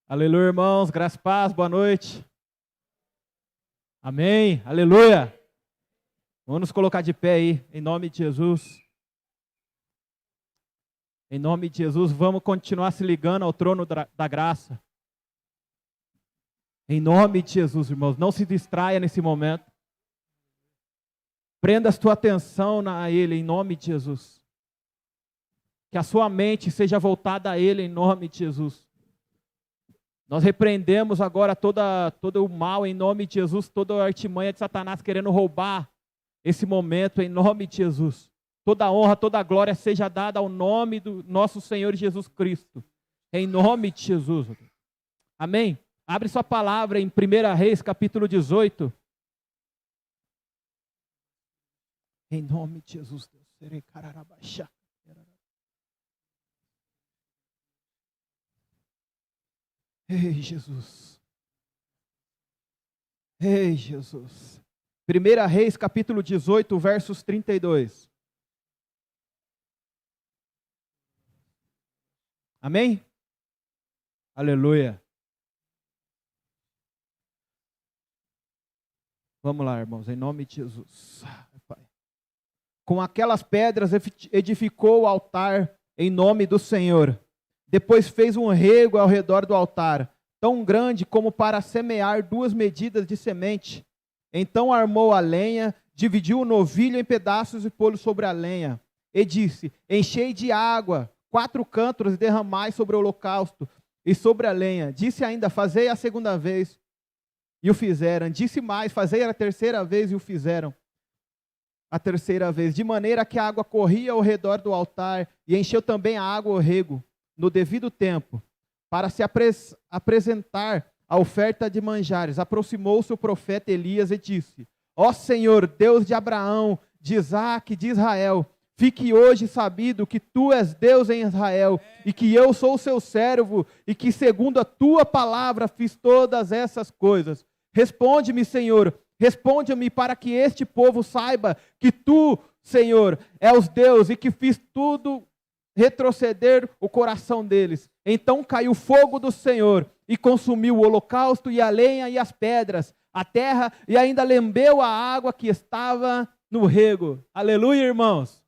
Aleluia, irmãos, graça e paz, boa noite. Amém, aleluia. Vamos nos colocar de pé aí, em nome de Jesus. Em nome de Jesus, vamos continuar se ligando ao trono da graça. Em nome de Jesus, irmãos, não se distraia nesse momento. Prenda a sua atenção a Ele, em nome de Jesus. Que a sua mente seja voltada a Ele, em nome de Jesus. Nós repreendemos agora todo o mal em nome de Jesus, toda a artimanha de Satanás querendo roubar esse momento em nome de Jesus. Toda a honra, toda a glória seja dada ao nome do nosso Senhor Jesus Cristo. Em nome de Jesus. Amém? Abre sua palavra em 1 Reis, capítulo 18. Em nome de Jesus. Ei, Jesus. Ei, Jesus. 1 Reis, capítulo 18, versos 32. Amém? Aleluia. Vamos lá, irmãos, em nome de Jesus. Pai. Com aquelas pedras edificou o altar em nome do Senhor. Depois fez um rego ao redor do altar, tão grande como para semear 2 medidas de semente. Então armou a lenha, dividiu o novilho em pedaços e pô-lo sobre a lenha. E disse: enchei de água 4 cântaros e derramai sobre o holocausto e sobre a lenha. Disse ainda: fazei a segunda vez, e o fizeram. Disse mais: fazei a terceira vez, e o fizeram. A terceira vez, de maneira que a água corria ao redor do altar, e encheu também a água o rego, no devido tempo, para se apresentar a oferta de manjares. Aproximou-se o profeta Elias e disse: ó Senhor, Deus de Abraão, de Isaque e de Israel, fique hoje sabido que tu és Deus em Israel, e que eu sou o seu servo, e que segundo a tua palavra fiz todas essas coisas. Responde-me, Senhor, responde-me, para que este povo saiba que tu, Senhor, és Deus, e que fiz tudo retroceder o coração deles. Então caiu o fogo do Senhor e consumiu o holocausto e a lenha e as pedras, a terra, e ainda lambeu a água que estava no rego. Aleluia, irmãos.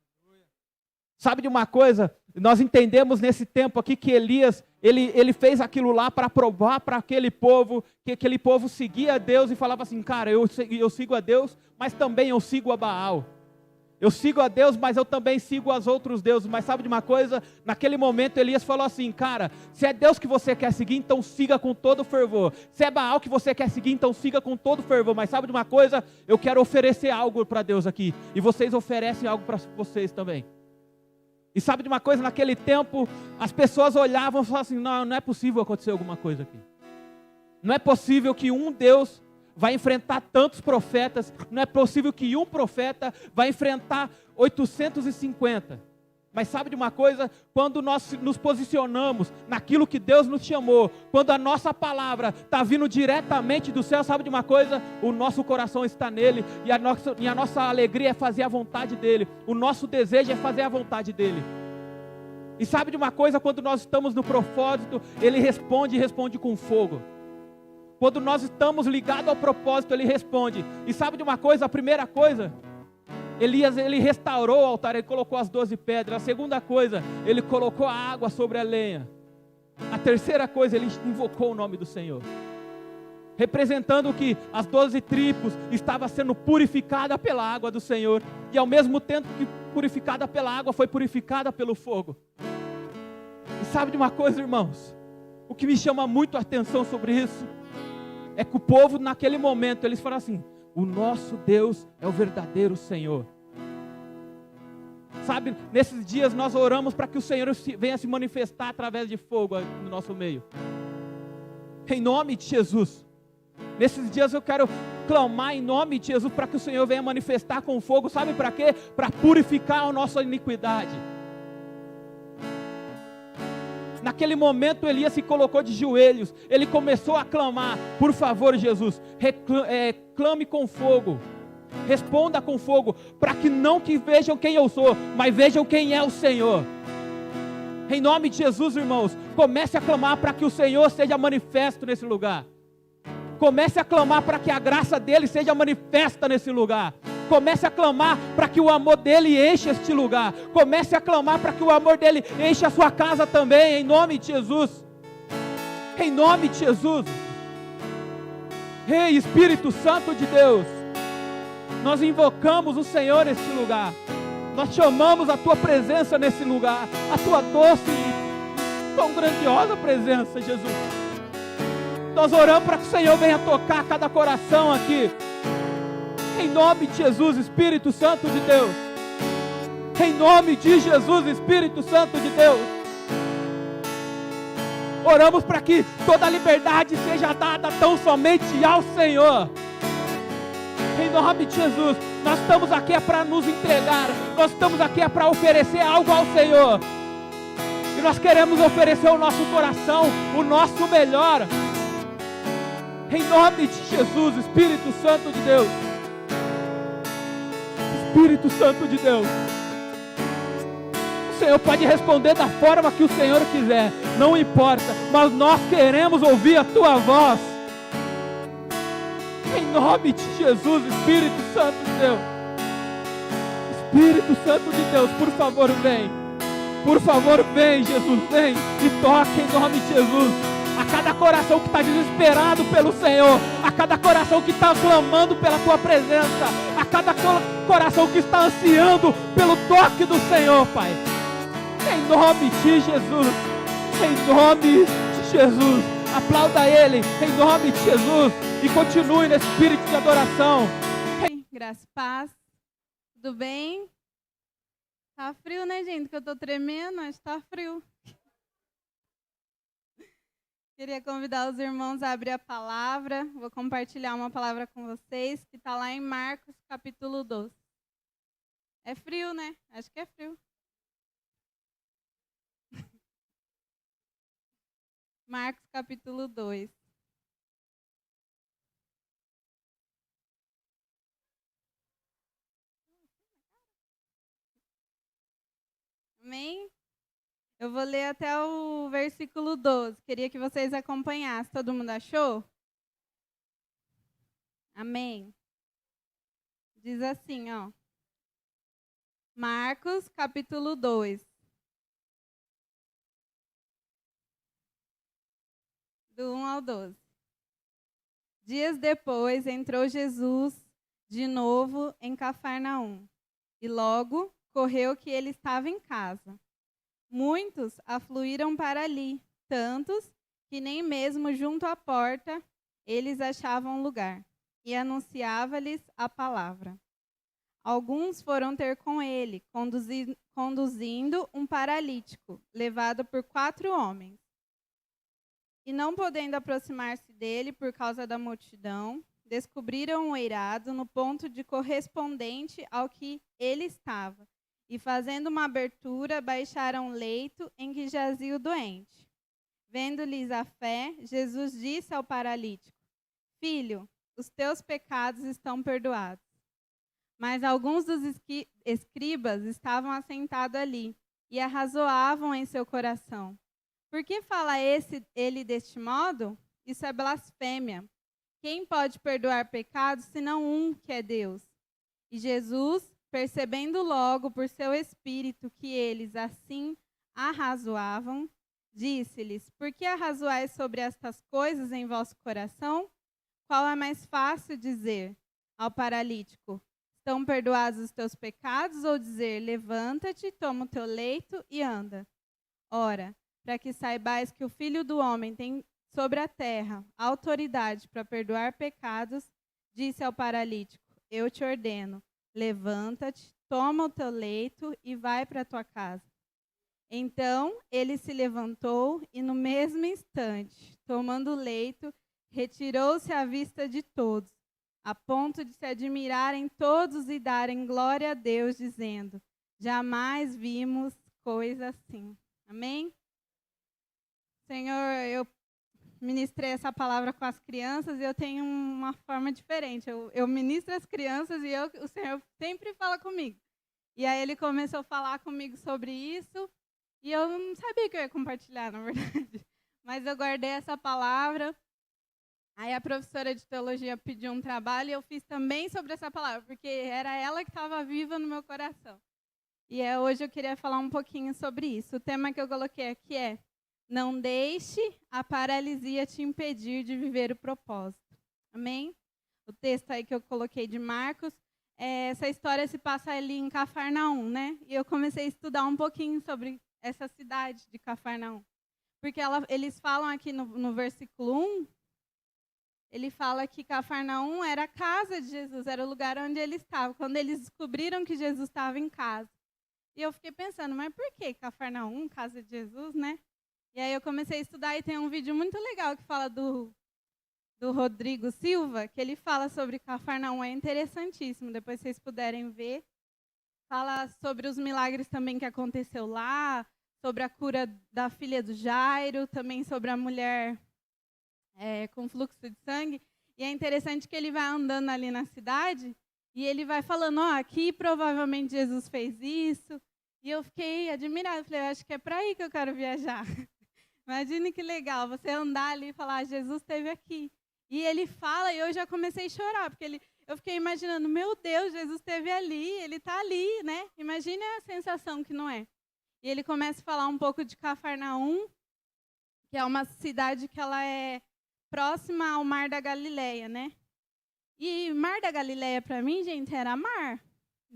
Sabe de uma coisa? Nós entendemos nesse tempo aqui que Elias, ele fez aquilo lá para provar para aquele povo, que aquele povo seguia a Deus e falava assim: cara, eu sigo a Deus, mas também eu sigo a Baal. Eu sigo a Deus, mas eu também sigo os outros deuses. Mas sabe de uma coisa? Naquele momento Elias falou assim: cara, se é Deus que você quer seguir, então siga com todo fervor. Se é Baal que você quer seguir, então siga com todo fervor. Mas sabe de uma coisa? Eu quero oferecer algo para Deus aqui, e vocês oferecem algo para vocês também. E sabe de uma coisa? Naquele tempo as pessoas olhavam e falavam assim: não é possível acontecer alguma coisa aqui. Não é possível que um Deus vai enfrentar tantos profetas, não é possível que um profeta vai enfrentar 850. Mas sabe de uma coisa? Quando nós nos posicionamos naquilo que Deus nos chamou, quando a nossa palavra está vindo diretamente do céu, sabe de uma coisa? O nosso coração está nele, e a nossa alegria é fazer a vontade dele, o nosso desejo é fazer a vontade dele. E sabe de uma coisa? Quando nós estamos no propósito, ele responde com fogo. Quando nós estamos ligados ao propósito, ele responde. E sabe de uma coisa? A primeira coisa, Elias, ele restaurou o altar, ele colocou as 12 pedras. A segunda coisa, ele colocou a água sobre a lenha. A terceira coisa, ele invocou o nome do Senhor, representando que as 12 tribos estavam sendo purificadas pela água do Senhor. E ao mesmo tempo que purificada pela água, foi purificada pelo fogo. E sabe de uma coisa, irmãos? O que me chama muito a atenção sobre isso é que o povo naquele momento, eles falaram assim: o nosso Deus é o verdadeiro Senhor. Sabe, nesses dias nós oramos para que o Senhor venha se manifestar através de fogo no nosso meio. Em nome de Jesus. Nesses dias eu quero clamar em nome de Jesus para que o Senhor venha manifestar com fogo. Sabe para quê? Para purificar a nossa iniquidade. Naquele momento Elias se colocou de joelhos, ele começou a clamar: por favor, Jesus, clame com fogo, responda com fogo, para que não que vejam quem eu sou, mas vejam quem é o Senhor. Em nome de Jesus, irmãos, comece a clamar para que o Senhor seja manifesto nesse lugar. Comece a clamar para que a graça dele seja manifesta nesse lugar. Comece a clamar para que o amor dele enche este lugar. Comece a clamar para que o amor dele enche a sua casa também, em nome de Jesus. Em nome de Jesus. Ei, Espírito Santo de Deus, nós invocamos o Senhor neste lugar. Nós chamamos a tua presença nesse lugar, a tua doce e tão grandiosa presença, Jesus. Nós oramos para que o Senhor venha tocar cada coração aqui. Em nome de Jesus, Espírito Santo de Deus. Em nome de Jesus, Espírito Santo de Deus. Oramos para que toda a liberdade seja dada tão somente ao Senhor. Em nome de Jesus, nós estamos aqui para nos entregar. Nós estamos aqui para oferecer algo ao Senhor. E nós queremos oferecer o nosso coração, o nosso melhor. Em nome de Jesus, Espírito Santo de Deus. Espírito Santo de Deus. O Senhor pode responder da forma que o Senhor quiser, não importa, mas nós queremos ouvir a tua voz. Em nome de Jesus, Espírito Santo de Deus. Espírito Santo de Deus, por favor, vem. Por favor, vem, Jesus, vem e toque em nome de Jesus. A cada coração que está desesperado pelo Senhor, a cada coração que está clamando pela tua presença, a cada coração que está ansiando pelo toque do Senhor, Pai. Em nome de Jesus, em nome de Jesus, aplauda Ele, em nome de Jesus, e continue nesse espírito de adoração. Graça e paz, tudo bem? Tá frio, né, gente? Que eu tô tremendo, mas tá frio. Queria convidar os irmãos a abrir a palavra. Vou compartilhar uma palavra com vocês que está lá em Marcos, capítulo 12. É frio, né? Acho que é frio. Marcos, capítulo 2. Amém? Eu vou ler até o versículo 12. Queria que vocês acompanhassem. Todo mundo achou? Amém. Diz assim, ó. Marcos, capítulo 2. Do 1 ao 12. Dias depois, entrou Jesus de novo em Cafarnaum. E logo correu que ele estava em casa. Muitos afluíram para ali, tantos que nem mesmo junto à porta eles achavam lugar, e anunciava-lhes a palavra. Alguns foram ter com ele, conduzindo um paralítico, levado por 4 homens. E não podendo aproximar-se dele por causa da multidão, descobriram o eirado no ponto de correspondente ao que ele estava. E fazendo uma abertura, baixaram o leito em que jazia o doente. Vendo-lhes a fé, Jesus disse ao paralítico: Filho, os teus pecados estão perdoados. Mas alguns dos escribas estavam assentados ali e arrazoavam em seu coração: Por que fala ele deste modo? Isso é blasfêmia. Quem pode perdoar pecados senão um, que é Deus? E Jesus, percebendo logo por seu espírito que eles assim arrazoavam, disse-lhes: Por que arrazoais sobre estas coisas em vosso coração? Qual é mais fácil dizer ao paralítico: Estão perdoados os teus pecados? Ou dizer: Levanta-te, toma o teu leito e anda? Ora, para que saibais que o Filho do Homem tem sobre a terra autoridade para perdoar pecados, disse ao paralítico: Eu te ordeno, levanta-te, toma o teu leito e vai para a tua casa. Então ele se levantou e no mesmo instante, tomando o leito, retirou-se à vista de todos, a ponto de se admirarem todos e darem glória a Deus, dizendo: Jamais vimos coisa assim. Amém? Senhor, eu ministrei essa palavra com as crianças e eu tenho uma forma diferente. Eu ministro as crianças e o Senhor sempre fala comigo. E aí ele começou a falar comigo sobre isso. E eu não sabia que eu ia compartilhar, na verdade. Mas eu guardei essa palavra. Aí a professora de teologia pediu um trabalho e eu fiz também sobre essa palavra, porque era ela que estava viva no meu coração. E hoje eu queria falar um pouquinho sobre isso. O tema que eu coloquei aqui é: não deixe a paralisia te impedir de viver o propósito. Amém? O texto aí que eu coloquei de Marcos, essa história se passa ali em Cafarnaum, né? E eu comecei a estudar um pouquinho sobre essa cidade de Cafarnaum. Porque eles falam aqui no versículo 1, ele fala que Cafarnaum era a casa de Jesus, era o lugar onde ele estava, quando eles descobriram que Jesus estava em casa. E eu fiquei pensando, mas por que Cafarnaum, casa de Jesus, né? E aí eu comecei a estudar e tem um vídeo muito legal que fala do Rodrigo Silva, que ele fala sobre Cafarnaum, é interessantíssimo, depois vocês puderem ver. Fala sobre os milagres também que aconteceu lá, sobre a cura da filha do Jairo, também sobre a mulher com fluxo de sangue. E é interessante que ele vai andando ali na cidade e ele vai falando, aqui provavelmente Jesus fez isso. E eu fiquei admirada, falei, acho que é para aí que eu quero viajar. Imagine que legal, você andar ali e falar, Jesus esteve aqui. E ele fala, e eu já comecei a chorar, porque eu fiquei imaginando, meu Deus, Jesus esteve ali, ele está ali, né? Imagine a sensação que não é. E ele começa a falar um pouco de Cafarnaum, que é uma cidade que ela é próxima ao Mar da Galileia, né? E Mar da Galileia, para mim, gente, era mar.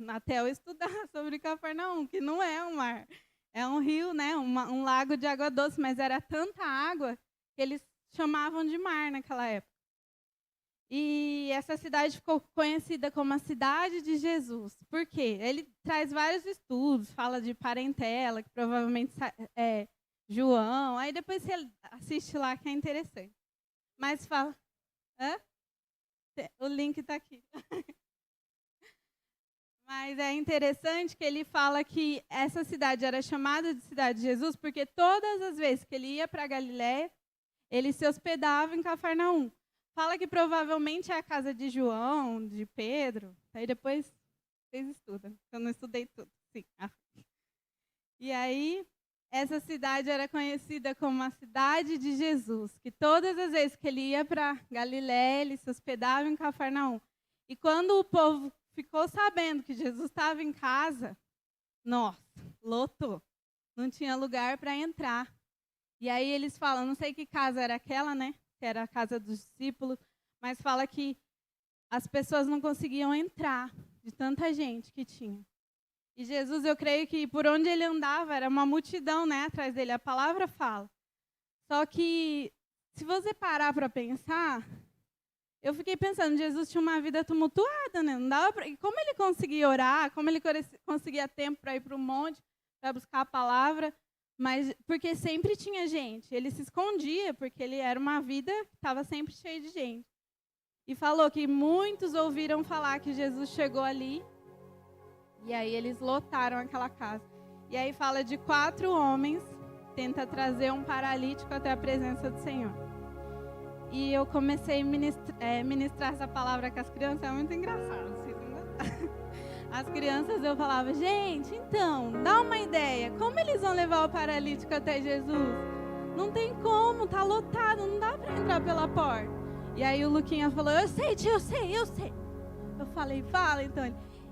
Até eu estudar sobre Cafarnaum, que não é um mar. É um rio, né? Um lago de água doce, mas era tanta água que eles chamavam de mar naquela época. E essa cidade ficou conhecida como a cidade de Jesus. Por quê? Ele traz vários estudos, fala de parentela, que provavelmente é João. Aí depois você assiste lá, que é interessante. Mas fala... Hã? O link está aqui. Mas é interessante que ele fala que essa cidade era chamada de cidade de Jesus porque todas as vezes que ele ia para Galiléia, ele se hospedava em Cafarnaum. Fala que provavelmente é a casa de João, de Pedro. Aí depois vocês estudam. Eu não estudei tudo. Sim. E aí, essa cidade era conhecida como a cidade de Jesus, que todas as vezes que ele ia para Galiléia, ele se hospedava em Cafarnaum. E quando o povo ficou sabendo que Jesus estava em casa, nossa, lotou. Não tinha lugar para entrar. E aí eles falam, não sei que casa era aquela, né? Que era a casa dos discípulos, mas fala que as pessoas não conseguiam entrar de tanta gente que tinha. E Jesus, eu creio que por onde ele andava, era uma multidão, né, atrás dele. A palavra fala. Só que, se você parar para pensar, eu fiquei pensando, Jesus tinha uma vida tumultuada, né? Não dava pra... E como ele conseguia orar, como ele conseguia tempo para ir para o monte, para buscar a palavra, mas porque sempre tinha gente. Ele se escondia, porque ele era uma vida que estava sempre cheia de gente. E falou que muitos ouviram falar que Jesus chegou ali, e aí eles lotaram aquela casa. E aí fala de 4 homens, tenta trazer um paralítico até a presença do Senhor. E eu comecei a ministrar essa palavra com as crianças, é muito engraçado. As crianças, eu falava, gente, então, dá uma ideia, como eles vão levar o paralítico até Jesus? Não tem como, tá lotado, não dá para entrar pela porta. E aí o Luquinha falou, eu sei, tia, eu sei. Eu falei, fala então.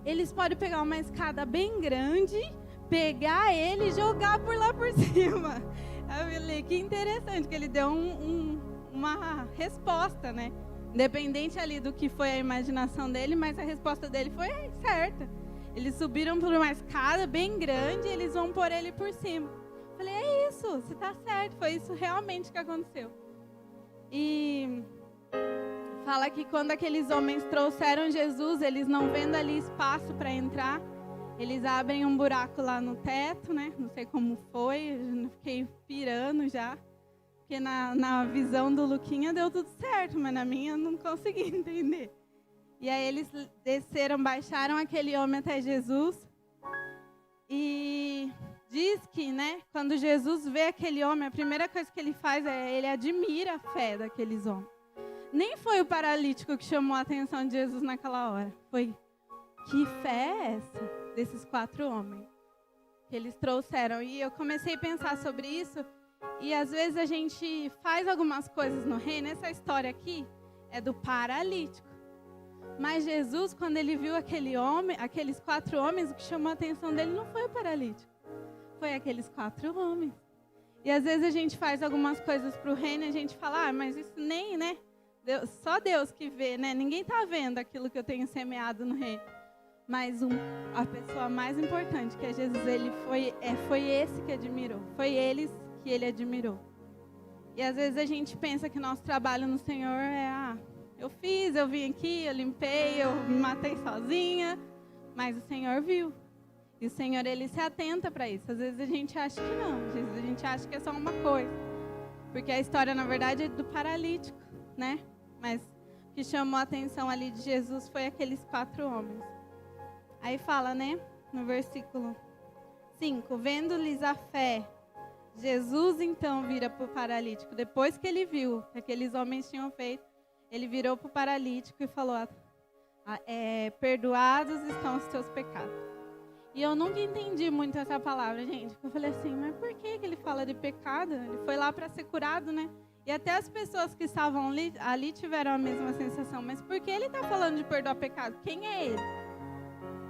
Eles podem pegar uma escada bem grande, pegar ele e jogar por lá por cima. Eu falei, que interessante, que ele deu uma resposta, né? Independente ali do que foi a imaginação dele, mas a resposta dele foi certa. Eles subiram por uma escada bem grande e eles vão pôr ele por cima. Eu falei, é isso, você está certo, foi isso realmente que aconteceu. E fala que quando aqueles homens trouxeram Jesus, eles não vendo ali espaço para entrar, eles abrem um buraco lá no teto, né? Não sei como foi, eu fiquei pirando já. Porque na visão do Luquinha deu tudo certo, mas na minha eu não consegui entender. E aí eles desceram, baixaram aquele homem até Jesus. E diz que, né, quando Jesus vê aquele homem, a primeira coisa que ele faz é ele admira a fé daqueles homens. Nem foi o paralítico que chamou a atenção de Jesus naquela hora. Foi, que fé é essa desses 4 homens? que eles trouxeram. E eu comecei a pensar sobre isso. E às vezes a gente faz algumas coisas no reino. Essa história aqui é do paralítico. Mas Jesus, quando ele viu aqueles 4 homens, o que chamou a atenção dele não foi o paralítico. Foi aqueles 4 homens. E às vezes a gente faz algumas coisas para o reino e a gente fala, mas isso nem, né? Só Deus que vê, né? Ninguém está vendo aquilo que eu tenho semeado no reino. Mas a pessoa mais importante, que é Jesus, ele foi esse que admirou. Foi eles que ele admirou. E às vezes a gente pensa que nosso trabalho no Senhor é, eu vim aqui, eu limpei, eu me matei sozinha. Mas o Senhor viu. E o Senhor, ele se atenta para isso. Às vezes a gente acha que não. Às vezes a gente acha que é só uma coisa. Porque a história, na verdade, é do paralítico, né? Mas o que chamou a atenção ali de Jesus foi aqueles 4 homens. Aí fala, né? No versículo 5. Vendo-lhes a fé, Jesus então vira para o paralítico. Depois que ele viu que aqueles homens tinham feito, ele virou para o paralítico e falou, perdoados estão os teus pecados. E eu nunca entendi muito essa palavra, gente. Eu falei assim, mas por que ele fala de pecado? Ele foi lá para ser curado, né? E até as pessoas que estavam ali tiveram a mesma sensação. Mas por que ele está falando de perdoar pecado? Quem é ele?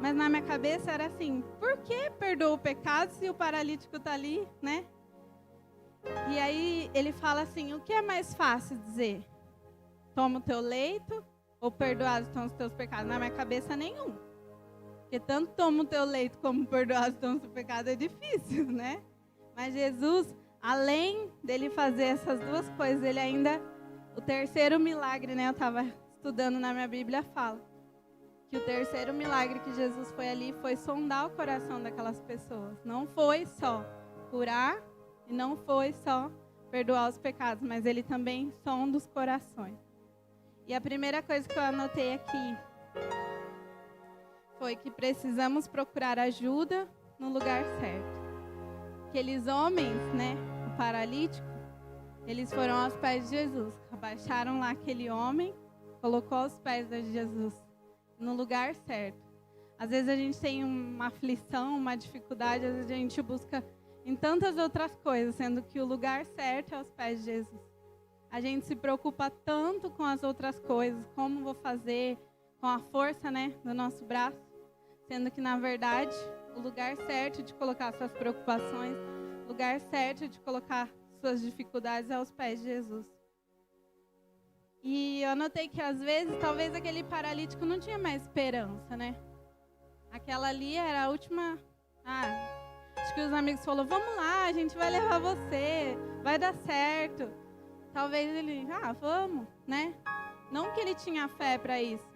Mas na minha cabeça era assim, por que perdoa o pecado se o paralítico está ali, né? E aí ele fala assim, o que é mais fácil dizer? Toma o teu leito ou perdoados estão os teus pecados? Na minha cabeça, nenhum. Porque tanto toma o teu leito como perdoados estão os teus pecados é difícil, né? Mas Jesus, além dele fazer essas 2 coisas, ele ainda, o terceiro milagre, né? Eu estava estudando na minha Bíblia, fala que o terceiro milagre que Jesus foi ali foi sondar o coração daquelas pessoas. Não foi só curar e não foi só perdoar os pecados, mas ele também sonda os corações. E a primeira coisa que eu anotei aqui foi que precisamos procurar ajuda no lugar certo. Aqueles homens, né, o paralítico, eles foram aos pés de Jesus, abaixaram lá aquele homem, colocou aos pés de Jesus, no lugar certo. Às vezes a gente tem uma aflição, uma dificuldade, às vezes a gente busca em tantas outras coisas, sendo que o lugar certo é aos pés de Jesus. A gente se preocupa tanto com as outras coisas, como vou fazer, com a força, né, do nosso braço, sendo que, na verdade, o lugar certo de colocar suas preocupações, o lugar certo de colocar suas dificuldades é aos pés de Jesus. E eu anotei que, às vezes, talvez aquele paralítico não tinha mais esperança, né? Aquela ali era a última... acho que os amigos falaram, vamos lá, a gente vai levar você, vai dar certo. Talvez ele, vamos, né? Não que ele tinha fé para isso,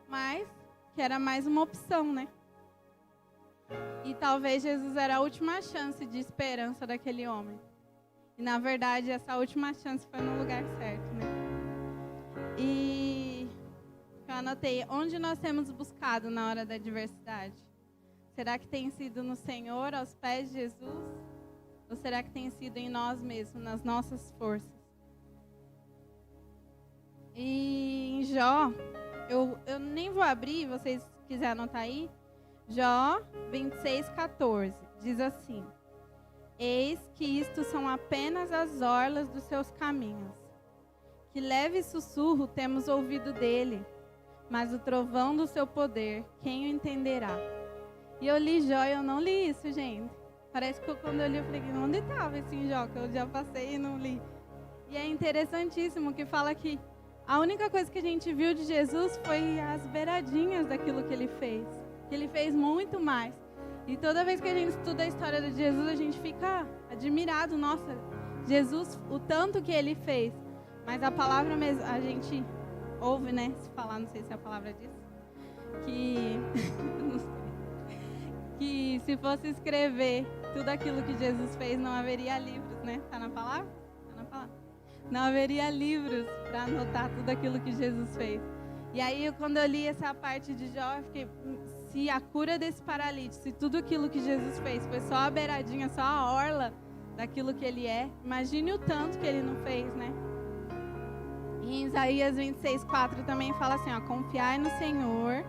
mas que era mais uma opção, né? E talvez Jesus era a última chance de esperança daquele homem. E, na verdade, essa última chance foi no lugar certo, né? E eu anotei, onde nós temos buscado na hora da adversidade? Será que tem sido no Senhor, aos pés de Jesus? Ou será que tem sido em nós mesmos, nas nossas forças? E em Jó, eu nem vou abrir, vocês quiserem anotar aí, Jó 26:14, diz assim, eis que isto são apenas as orlas dos seus caminhos, que leve sussurro temos ouvido dele, mas o trovão do seu poder, quem o entenderá? E eu li Jó e eu não li isso, gente. Parece que quando eu li, eu falei, onde estava esse em Jó, que eu já passei e não li. E é interessantíssimo que fala que a única coisa que a gente viu de Jesus foi as beiradinhas daquilo que ele fez. Que ele fez muito mais. E toda vez que a gente estuda a história de Jesus, a gente fica admirado. Nossa, Jesus, o tanto que ele fez. Mas a palavra mesmo, a gente ouve, né? Se falar, não sei se é a palavra diz. Que se fosse escrever tudo aquilo que Jesus fez, não haveria livros, né? Tá na palavra? Tá na palavra. Não haveria livros para anotar tudo aquilo que Jesus fez. E aí, quando eu li essa parte de Jó, eu fiquei, se a cura desse paralítico, se tudo aquilo que Jesus fez foi só a beiradinha, só a orla daquilo que ele é, imagine o tanto que ele não fez, né? E em Isaías 26:4 também fala assim, confiai no Senhor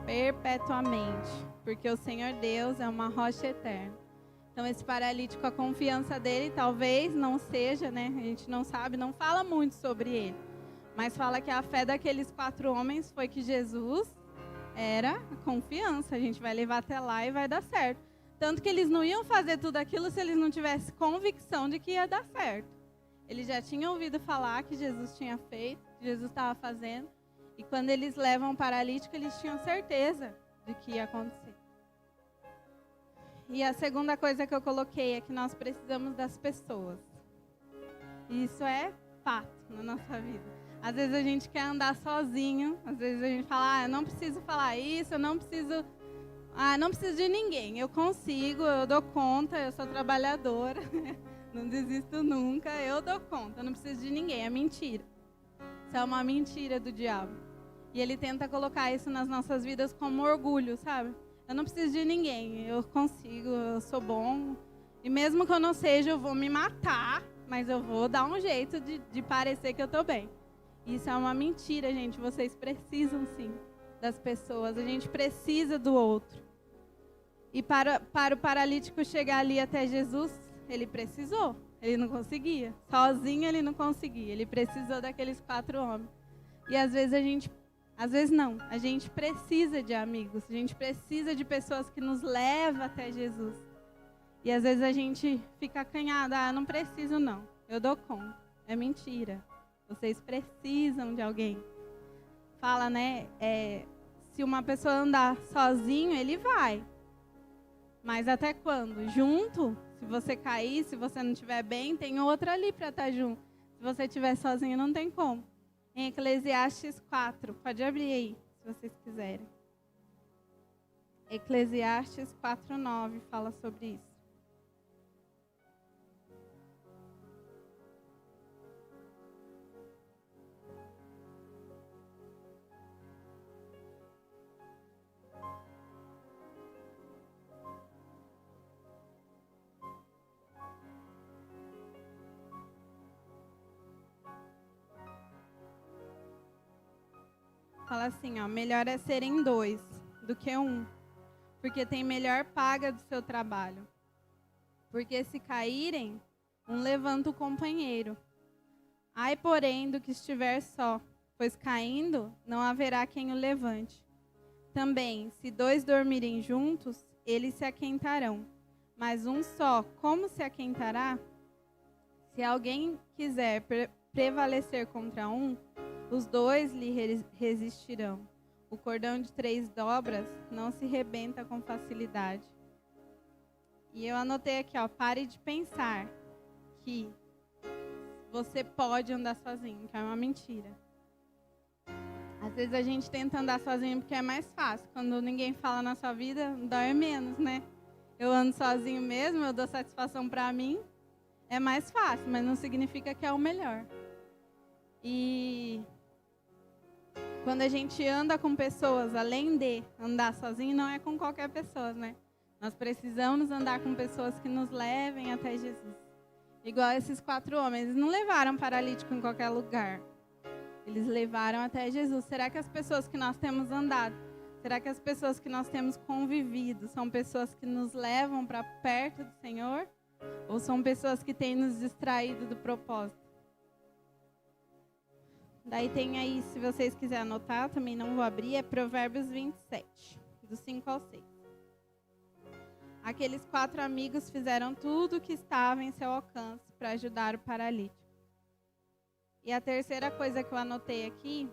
perpetuamente, porque o Senhor Deus é uma rocha eterna, Então, esse paralítico, a confiança dele talvez não seja, né? A gente não sabe, não fala muito sobre ele. Mas fala que a fé daqueles 4 homens foi que Jesus era a confiança. A gente vai levar até lá e vai dar certo. Tanto que eles não iam fazer tudo aquilo se eles não tivessem convicção de que ia dar certo. Eles já tinham ouvido falar que Jesus tinha feito, que Jesus estava fazendo. E quando eles levam o paralítico, eles tinham certeza de que ia acontecer. E a segunda coisa que eu coloquei é que nós precisamos das pessoas. E isso é fato na nossa vida. Às vezes a gente quer andar sozinho, às vezes a gente fala, eu não preciso falar isso, eu não preciso de ninguém. Eu consigo, eu dou conta, eu sou trabalhadora, não desisto nunca, eu dou conta, eu não preciso de ninguém. É mentira. Isso é uma mentira do diabo. E ele tenta colocar isso nas nossas vidas como orgulho, sabe? Eu não preciso de ninguém, eu consigo, eu sou bom. E mesmo que eu não seja, eu vou me matar, mas eu vou dar um jeito de parecer que eu estou bem. Isso é uma mentira, gente. Vocês precisam, sim, das pessoas. A gente precisa do outro. E para o paralítico chegar ali até Jesus, ele precisou. Ele não conseguia. Sozinho ele não conseguia. Ele precisou daqueles 4 homens. E às vezes a gente precisa de amigos. A gente precisa de pessoas que nos levam até Jesus. E às vezes a gente fica acanhada. Não preciso não. Eu dou conta. É mentira. Vocês precisam de alguém. Fala, né? Se uma pessoa andar sozinho, ele vai. Mas até quando? Junto? Se você cair, se você não estiver bem, tem outra ali para estar junto. Se você estiver sozinho, não tem como. Em Eclesiastes 4. Pode abrir aí, se vocês quiserem. Eclesiastes 4:9 fala sobre isso. Fala assim, melhor é serem 2 do que 1, porque tem melhor paga do seu trabalho. Porque se caírem, um levanta o companheiro. Ai, porém, do que estiver só, pois caindo, não haverá quem o levante. Também, se 2 dormirem juntos, eles se aquentarão. Mas um só, como se aquentará? Se alguém quiser prevalecer contra um, os 2 lhe resistirão. O cordão de 3 dobras não se rebenta com facilidade. E eu anotei aqui, pare de pensar que você pode andar sozinho, que é uma mentira. Às vezes a gente tenta andar sozinho porque é mais fácil. Quando ninguém fala na sua vida, dói menos, né? Eu ando sozinho mesmo, eu dou satisfação para mim. É mais fácil, mas não significa que é o melhor. E quando a gente anda com pessoas, além de andar sozinho, não é com qualquer pessoa, né? Nós precisamos andar com pessoas que nos levem até Jesus. Igual esses 4 homens, eles não levaram paralítico em qualquer lugar. Eles levaram até Jesus. Será que as pessoas que nós temos andado, será que as pessoas que nós temos convivido são pessoas que nos levam para perto do Senhor? Ou são pessoas que têm nos distraído do propósito? Daí tem aí, se vocês quiserem anotar, também não vou abrir, é Provérbios 27, do 5 ao 6. Aqueles 4 amigos fizeram tudo o que estava em seu alcance para ajudar o paralítico. E a terceira coisa que eu anotei aqui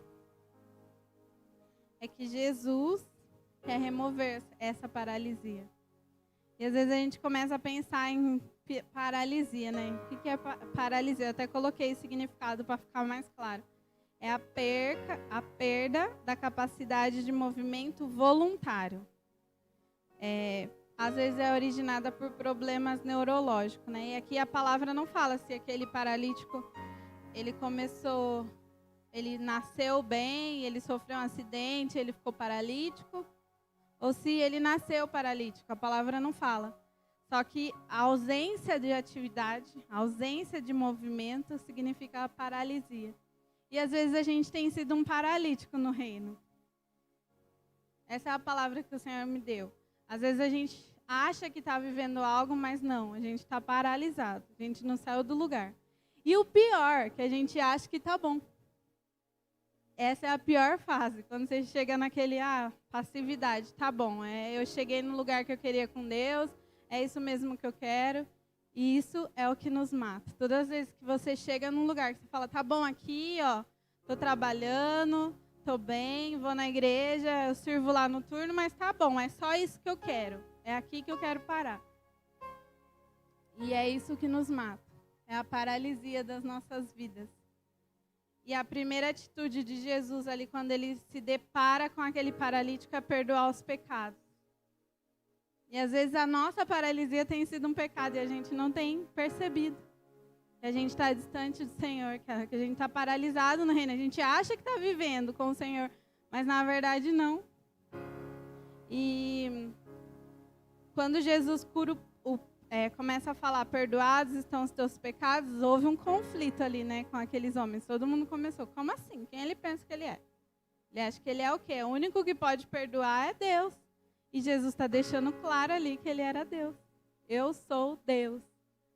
é que Jesus quer remover essa paralisia. E às vezes a gente começa a pensar em paralisia, né? O que é paralisia? Eu até coloquei o significado para ficar mais claro. É a perda da capacidade de movimento voluntário. Às vezes é originada por problemas neurológicos, né? E aqui a palavra não fala se aquele paralítico, ele nasceu bem, ele sofreu um acidente, ele ficou paralítico, ou se ele nasceu paralítico, a palavra não fala. Só que a ausência de atividade, a ausência de movimento significa paralisia. E às vezes a gente tem sido um paralítico no reino. Essa é a palavra que o Senhor me deu. Às vezes acha que está vivendo algo, mas não, a gente está paralisado, a gente não saiu do lugar. E o pior, que a gente acha que está bom. Essa é a pior fase, quando você chega naquele, passividade, tá bom, eu cheguei no lugar que eu queria com Deus, é isso mesmo que eu quero, e isso é o que nos mata. Todas as vezes que você chega num lugar que você fala, tá bom aqui, tô trabalhando, tô bem, vou na igreja, eu sirvo lá no turno, mas tá bom, é só isso que eu quero, é aqui que eu quero parar. E é isso que nos mata, é a paralisia das nossas vidas. E a primeira atitude de Jesus ali, quando ele se depara com aquele paralítico, é perdoar os pecados. E às vezes a nossa paralisia tem sido um pecado e a gente não tem percebido. Que a gente está distante do Senhor, que a gente está paralisado no reino. A gente acha que está vivendo com o Senhor, mas na verdade não. E quando Jesus cura começa a falar, perdoados estão os teus pecados, houve um conflito ali, né, com aqueles homens. Todo mundo começou, como assim? Quem ele pensa que ele é? Ele acha que ele é o quê? O único que pode perdoar é Deus. E Jesus está deixando claro ali que ele era Deus. Eu sou Deus.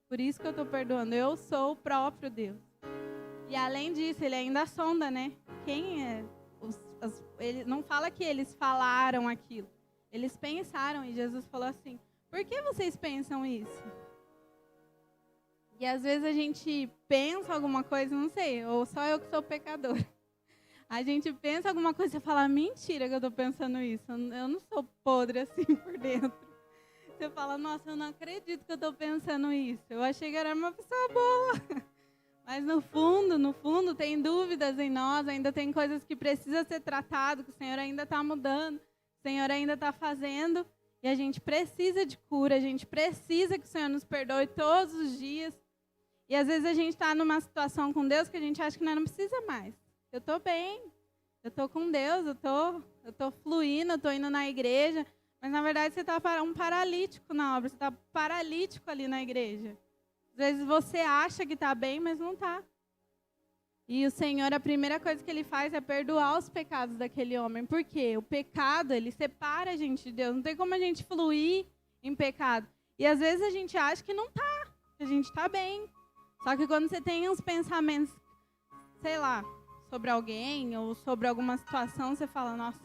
Por isso que eu estou perdoando. Eu sou o próprio Deus. E além disso, ele ainda sonda, né? Quem é? Ele não fala que eles falaram aquilo. Eles pensaram e Jesus falou assim, por que vocês pensam isso? E às vezes a gente pensa alguma coisa, não sei, ou só eu que sou pecadora. A gente pensa alguma coisa e fala, mentira que eu estou pensando isso. Eu não sou podre assim por dentro. Você fala, nossa, eu não acredito que eu estou pensando isso. Eu achei que era uma pessoa boa. Mas no fundo, tem dúvidas em nós, ainda tem coisas que precisam ser tratadas, que o Senhor ainda está mudando, o Senhor ainda está fazendo. E a gente precisa de cura, a gente precisa que o Senhor nos perdoe todos os dias. E às vezes a gente está numa situação com Deus que a gente acha que não precisa mais. Eu estou bem, eu estou com Deus, eu estou fluindo, eu estou indo na igreja. Mas na verdade você está um paralítico na obra, você está paralítico ali na igreja. Às vezes você acha que está bem, mas não está. E o Senhor, a primeira coisa que Ele faz é perdoar os pecados daquele homem. Por quê? O pecado, ele separa a gente de Deus. Não tem como a gente fluir em pecado. E às vezes a gente acha que não está, que a gente está bem. Só que quando você tem uns pensamentos, sei lá, sobre alguém ou sobre alguma situação, você fala, nossa,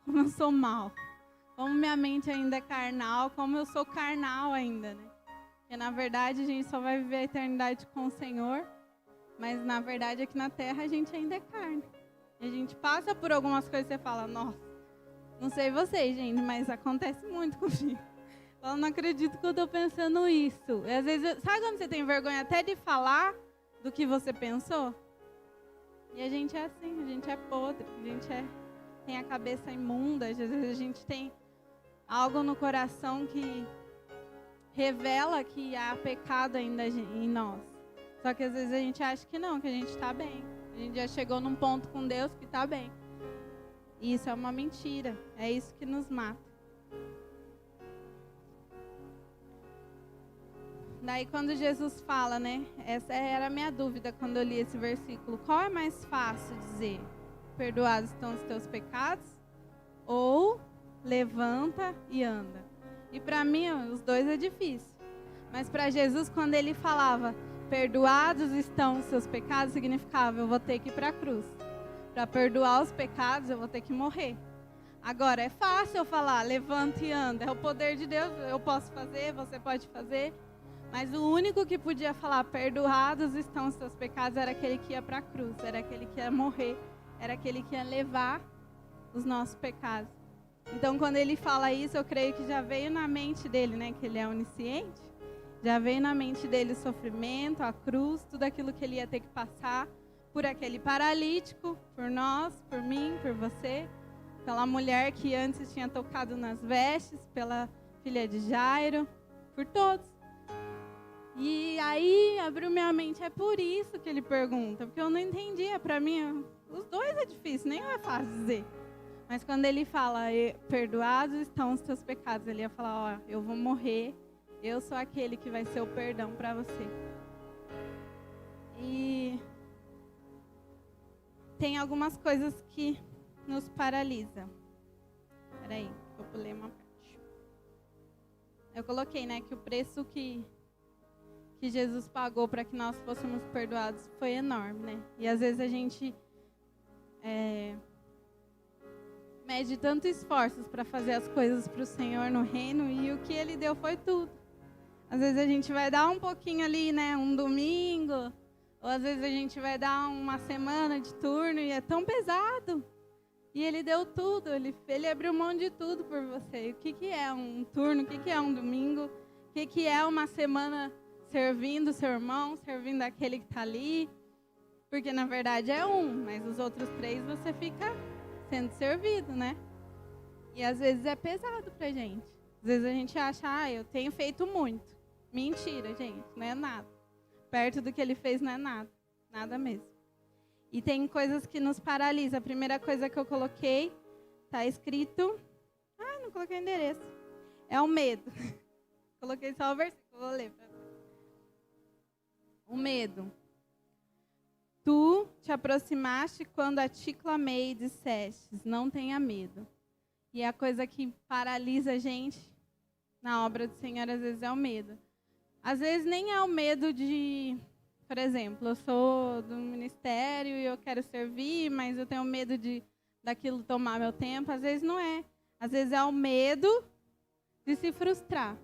como eu sou mal. Como minha mente ainda é carnal, como eu sou carnal ainda, né? Porque na verdade a gente só vai viver a eternidade com o Senhor. Mas, na verdade, aqui na Terra, a gente ainda é carne. E a gente passa por algumas coisas e você fala, nossa, não sei vocês, gente, mas acontece muito comigo. Eu não acredito que eu estou pensando isso. E, às vezes, sabe quando você tem vergonha até de falar do que você pensou? E a gente é assim, a gente é podre, a gente tem a cabeça imunda, às vezes a gente tem algo no coração que revela que há pecado ainda em nós. Só que às vezes a gente acha que não, que a gente está bem. A gente já chegou num ponto com Deus que está bem. E isso é uma mentira. É isso que nos mata. Daí quando Jesus fala, né? Essa era a minha dúvida quando eu li esse versículo. Qual é mais fácil dizer? Perdoados estão os teus pecados? Ou levanta e anda? E para mim, os dois é difícil. Mas para Jesus, quando ele falava... perdoados estão os seus pecados, significava, eu vou ter que ir para a cruz. Para perdoar os pecados, eu vou ter que morrer. Agora, é fácil eu falar, levanta e anda. É o poder de Deus, eu posso fazer, você pode fazer. Mas o único que podia falar, perdoados estão os seus pecados, era aquele que ia para a cruz, era aquele que ia morrer, era aquele que ia levar os nossos pecados. Então, quando ele fala isso, eu creio que já veio na mente dele, né, que ele é onisciente. Já veio na mente dele o sofrimento, a cruz, tudo aquilo que ele ia ter que passar por aquele paralítico, por nós, por mim, por você, pela mulher que antes tinha tocado nas vestes, pela filha de Jairo, por todos. E aí abriu minha mente, é por isso que ele pergunta, porque eu não entendia, para mim, os dois é difícil, nem é fácil dizer. Mas quando ele fala, perdoados estão os teus pecados, ele ia falar, ó, eu vou morrer. Eu sou aquele que vai ser o perdão para você. E tem algumas coisas que nos paralisam. Espera aí, eu pulei uma parte. Eu coloquei, né, que o preço que Jesus pagou para que nós fôssemos perdoados foi enorme, né? E às vezes a gente mede tanto esforços para fazer as coisas para o Senhor no reino e o que Ele deu foi tudo. Às vezes a gente vai dar um pouquinho ali, né, um domingo, ou às vezes a gente vai dar uma semana de turno e é tão pesado. E Ele deu tudo, ele abriu mão de tudo por você. O que é um turno, o que é um domingo, o que é uma semana servindo o seu irmão, servindo aquele que está ali. Porque na verdade é um, mas os outros 3 você fica sendo servido, né? E às vezes é pesado pra gente. Às vezes a gente acha, eu tenho feito muito. Mentira, gente, não é nada. Perto do que Ele fez não é nada. Nada mesmo. E tem coisas que nos paralisam. A primeira coisa que eu coloquei, está escrito... não coloquei o endereço. É o medo. Coloquei só o versículo, vou ler. O medo. Tu te aproximaste quando a ti clamei e dissestes, não tenha medo. E a coisa que paralisa a gente na obra do Senhor, às vezes, é o medo. Às vezes nem é o medo de, por exemplo, eu sou do ministério e eu quero servir, mas eu tenho medo daquilo tomar meu tempo. Às vezes não é. Às vezes é o medo de se frustrar.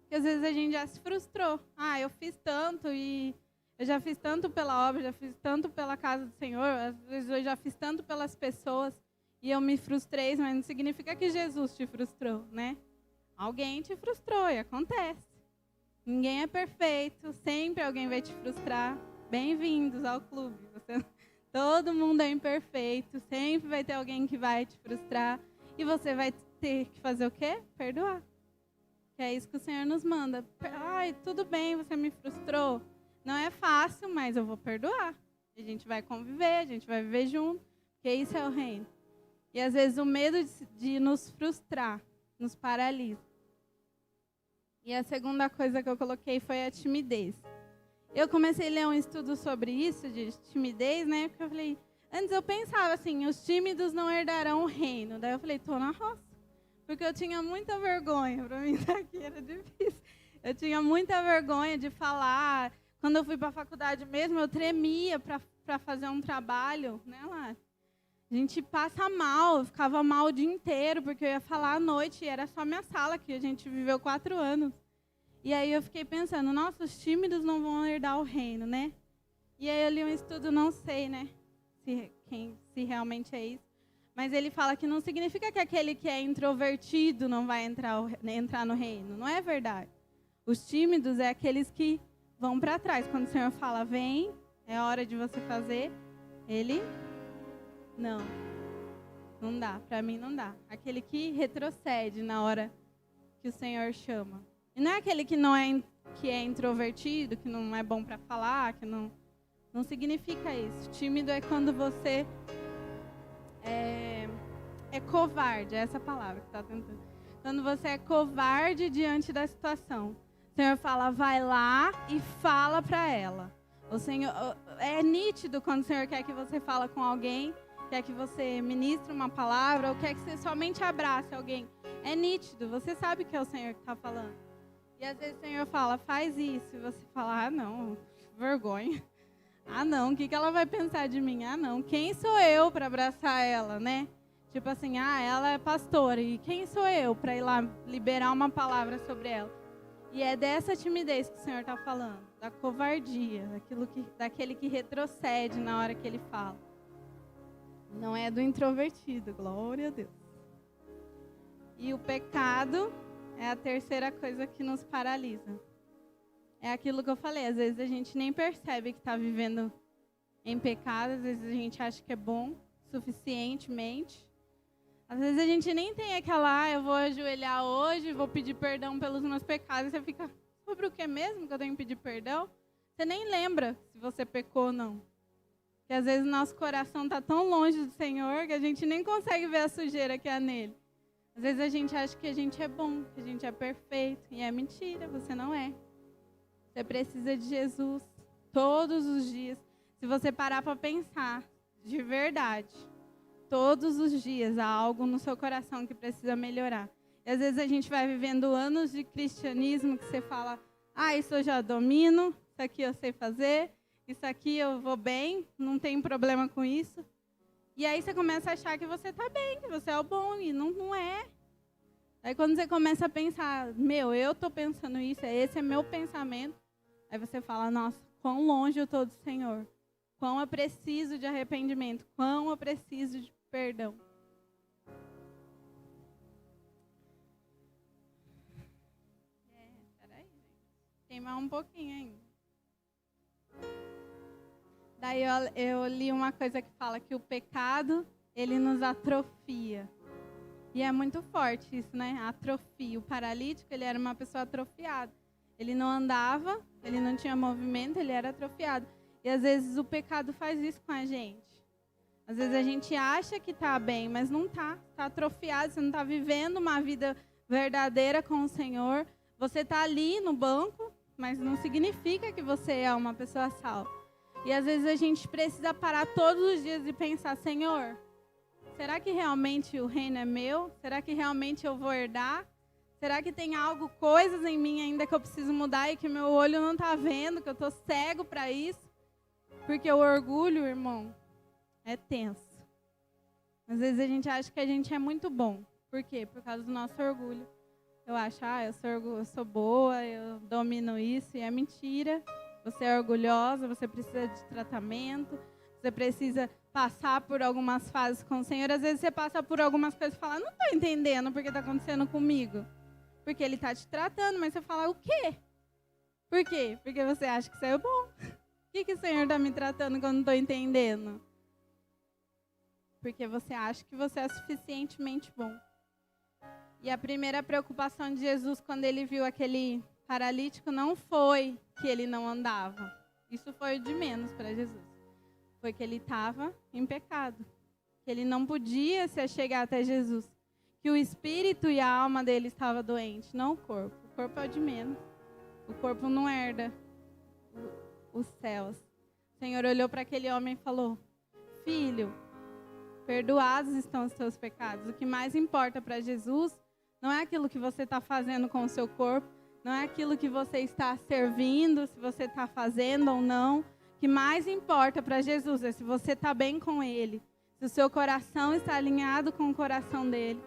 Porque às vezes a gente já se frustrou. Eu fiz tanto e eu já fiz tanto pela obra, já fiz tanto pela casa do Senhor, às vezes eu já fiz tanto pelas pessoas e eu me frustrei, mas não significa que Jesus te frustrou, né? Alguém te frustrou e acontece. Ninguém é perfeito, sempre alguém vai te frustrar. Bem-vindos ao clube. Todo mundo é imperfeito, sempre vai ter alguém que vai te frustrar e você vai ter que fazer o quê? Perdoar. Que é isso que o Senhor nos manda. Tudo bem, você me frustrou. Não é fácil, mas eu vou perdoar. A gente vai conviver, a gente vai viver junto, porque isso é o reino. E às vezes o medo de nos frustrar nos paralisa. E a segunda coisa que eu coloquei foi a timidez. Eu comecei a ler um estudo sobre isso, de timidez, né? Porque eu falei, antes eu pensava assim, os tímidos não herdarão o reino. Daí eu falei, tô na roça. Porque eu tinha muita vergonha, para mim estar aqui era difícil. Eu tinha muita vergonha de falar. Quando eu fui para a faculdade mesmo, eu tremia para fazer um trabalho, né, lá. A gente passa mal, eu ficava mal o dia inteiro, porque eu ia falar à noite, e era só minha sala, que a gente viveu 4 anos. E aí eu fiquei pensando, nossa, os tímidos não vão herdar o reino, né? E aí eu li um estudo, não sei, né, se realmente é isso, mas ele fala que não significa que aquele que é introvertido não vai entrar no reino. Não é verdade. Os tímidos é aqueles que vão para trás. Quando o Senhor fala, vem, é hora de você fazer, ele... Não dá, para mim não dá. Aquele que retrocede na hora que o Senhor chama. E não é aquele que é introvertido, que não é bom para falar, que não significa isso. Tímido é quando você é covarde, é essa palavra que está tentando. Quando você é covarde diante da situação. O Senhor fala, vai lá e fala para ela. O Senhor, é nítido quando o Senhor quer que você fale com alguém, quer que você ministre uma palavra, ou quer que você somente abrace alguém. É nítido, você sabe que é o Senhor que está falando. E às vezes o Senhor fala, faz isso. E você fala, não, vergonha. Não, o que ela vai pensar de mim? Não, quem sou eu para abraçar ela, né? Tipo assim, ela é pastora, e quem sou eu para ir lá liberar uma palavra sobre ela? E é dessa timidez que o Senhor está falando, da covardia, daquele que retrocede na hora que ele fala. Não é do introvertido, glória a Deus. E o pecado é a terceira coisa que nos paralisa. É aquilo que eu falei, às vezes a gente nem percebe que está vivendo em pecado, às vezes a gente acha que é bom suficientemente. Às vezes a gente nem tem aquela, eu vou ajoelhar hoje, vou pedir perdão pelos meus pecados. E você fica, sobre o que mesmo que eu tenho que pedir perdão? Você nem lembra se você pecou ou não. Porque às vezes nosso coração está tão longe do Senhor que a gente nem consegue ver a sujeira que há nele. Às vezes a gente acha que a gente é bom, que a gente é perfeito. E é mentira, você não é. Você precisa de Jesus todos os dias. Se você parar para pensar, de verdade, todos os dias há algo no seu coração que precisa melhorar. E às vezes a gente vai vivendo anos de cristianismo que você fala, isso eu já domino, isso aqui eu sei fazer, isso aqui eu vou bem, não tem problema com isso. E aí você começa a achar que você está bem, que você é o bom, e não é. Aí quando você começa a pensar, eu estou pensando isso, esse é meu pensamento, aí você fala, nossa, quão longe eu estou do Senhor, quão eu preciso de arrependimento, quão eu preciso de perdão. Peraí, gente. Queimar um pouquinho ainda. Daí eu li uma coisa que fala que o pecado, ele nos atrofia. E é muito forte isso, né? Atrofia. O paralítico, ele era uma pessoa atrofiada. Ele não andava, ele não tinha movimento, ele era atrofiado. E às vezes o pecado faz isso com a gente. Às vezes a gente acha que está bem, mas não está. Está atrofiado, você não está vivendo uma vida verdadeira com o Senhor. Você está ali no banco, mas não significa que você é uma pessoa salva. E às vezes a gente precisa parar todos os dias e pensar, Senhor, será que realmente o reino é meu? Será que realmente eu vou herdar? Será que tem coisas em mim ainda que eu preciso mudar e que meu olho não está vendo, que eu estou cego para isso? Porque o orgulho, irmão, é tenso. Às vezes a gente acha que a gente é muito bom. Por quê? Por causa do nosso orgulho. Eu acho, eu sou boa, eu domino isso, e é mentira. Você é orgulhosa, você precisa de tratamento, você precisa passar por algumas fases com o Senhor. Às vezes você passa por algumas coisas e fala, não estou entendendo porque está acontecendo comigo. Porque Ele está te tratando, mas você fala, o quê? Por quê? Porque você acha que você é bom. Por que o Senhor está me tratando que eu não estou entendendo? Porque você acha que você é suficientemente bom. E a primeira preocupação de Jesus quando Ele viu aquele paralítico não foi que ele não andava. Isso foi o de menos para Jesus. Foi que ele estava em pecado. Que ele não podia se achegar até Jesus. Que o espírito e a alma dele estavam doentes, não o corpo. O corpo é o de menos. O corpo não herda os céus. O Senhor olhou para aquele homem e falou, filho, perdoados estão os teus pecados. O que mais importa para Jesus não é aquilo que você está fazendo com o seu corpo, não é aquilo que você está servindo, se você está fazendo ou não. O que mais importa para Jesus é se você está bem com Ele, se o seu coração está alinhado com o coração dEle.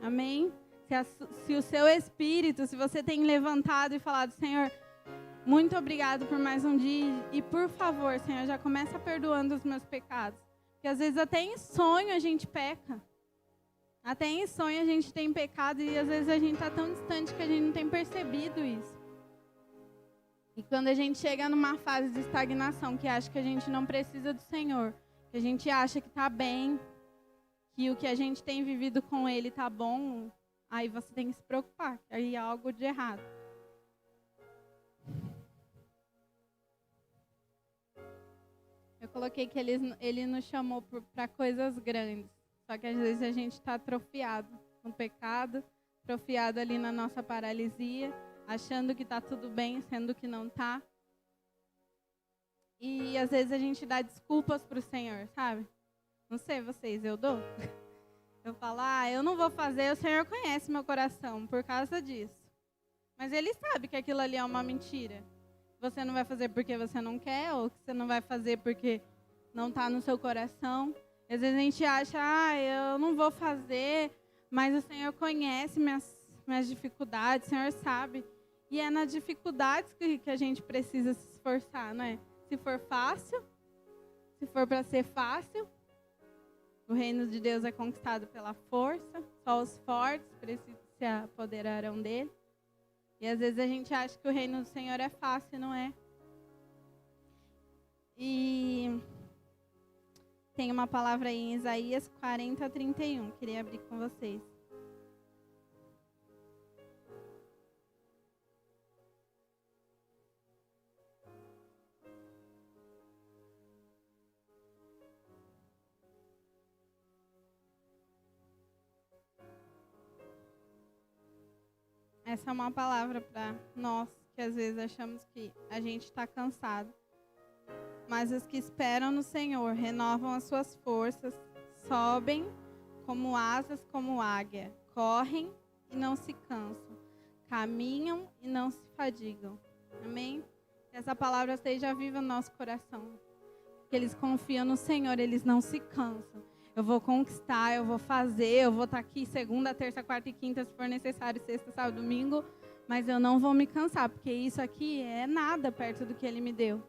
Amém? Se o seu espírito, se você tem levantado e falado, Senhor, muito obrigado por mais um dia e por favor, Senhor, já começa perdoando os meus pecados. Porque às vezes até em sonho a gente peca. Até em sonho a gente tem pecado e às vezes a gente está tão distante que a gente não tem percebido isso. E quando a gente chega numa fase de estagnação, que acha que a gente não precisa do Senhor, que a gente acha que está bem, que o que a gente tem vivido com Ele está bom, aí você tem que se preocupar, que aí há algo de errado. Eu coloquei que Ele nos chamou para coisas grandes. Só que às vezes a gente está atrofiado no pecado, atrofiado ali na nossa paralisia, achando que está tudo bem, sendo que não está. E às vezes a gente dá desculpas para o Senhor, sabe? Não sei vocês, eu dou. Eu falo, eu não vou fazer, o Senhor conhece meu coração por causa disso. Mas Ele sabe que aquilo ali é uma mentira. Você não vai fazer porque você não quer, ou que você não vai fazer porque não está no seu coração. Às vezes a gente acha, eu não vou fazer, mas o Senhor conhece minhas dificuldades, o Senhor sabe. E é nas dificuldades que a gente precisa se esforçar, não é? Se for fácil, se for para ser fácil, o reino de Deus é conquistado pela força, só os fortes se apoderarão dele. E às vezes a gente acha que o reino do Senhor é fácil, não é? E tem uma palavra aí em Isaías 40:31, queria abrir com vocês. Essa é uma palavra para nós que às vezes achamos que a gente está cansado. Mas os que esperam no Senhor renovam as suas forças, sobem como asas como águia, correm e não se cansam, caminham e não se fadigam. Amém? Que essa palavra seja viva no nosso coração. Que eles confiam no Senhor, eles não se cansam. Eu vou conquistar, eu vou fazer, eu vou estar aqui segunda, terça, quarta e quinta, se for necessário, sexta, sábado, domingo, mas eu não vou me cansar, porque isso aqui é nada perto do que Ele me deu.